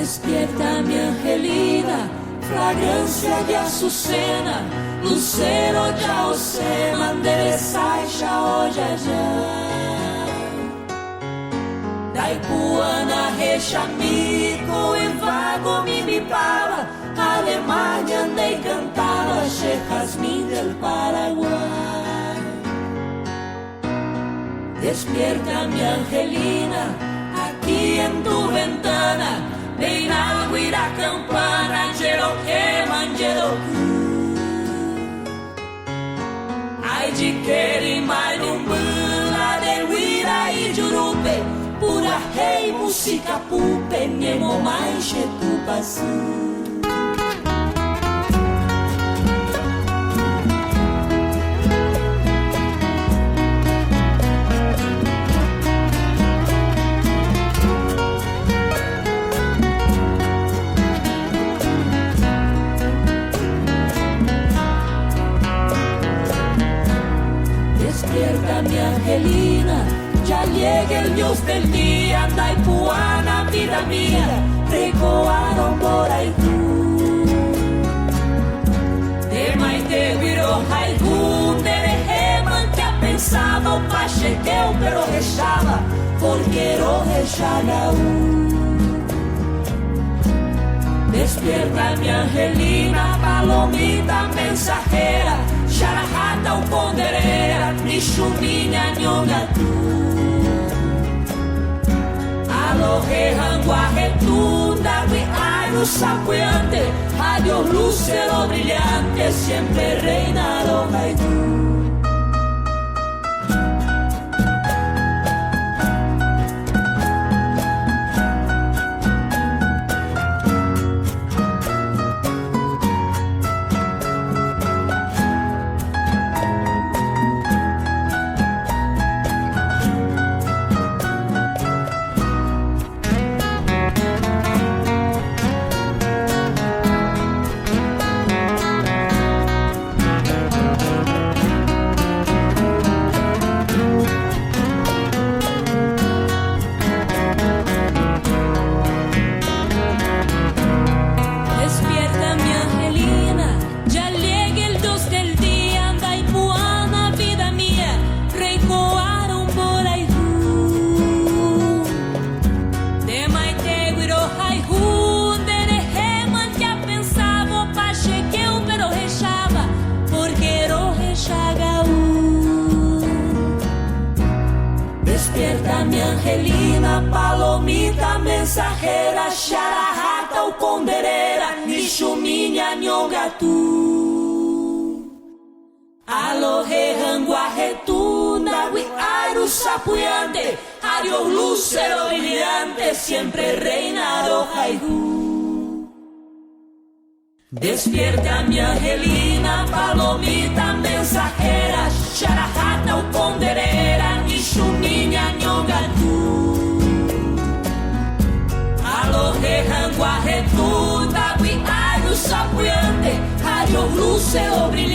Despierta mi angelina, fragrância de açucena, lucero já você manderesai hoje Daipuana rechamico e vago mi pala, Alemania andei cantava, che Jazmín del Paraguay. Despierta mi angelina, aquí en tu ventana, ven al guira campana, Jeroque manjeroku. Ai de querimai lumbula, de guira e jurupe, pura rei, música pupe, nemo mais chetupasu. Despierta mi angelina, ya llega el Dios del día, Daipuana, vida mía, recoaron por ahí tú. De maite viró haiku, de rejeman que ha pensado, pachequeo pero rechaba, porque ro rechagaú. Despierta mi angelina, palomita mensajera, Xarajata o pondereira, Nichuminha nhongatu. Alohe rangua retunda, guiairo sapuante, radio lucero brillante, siempre reinaron haiku. Despierta mi angelina, palomita mensajera, Xarajata o pondereira, Nichuminha nhongatu. Alohe rangua retuna, guiairo sapuante, ario lucero brillante, siempre reinaron haiku. Despierta mi angelina, palomita mensajera, Xarajata o pondereira, Nichuminha nhongatu. Alohe rangua retunda, guiairo sapuante, ario lucero brillante,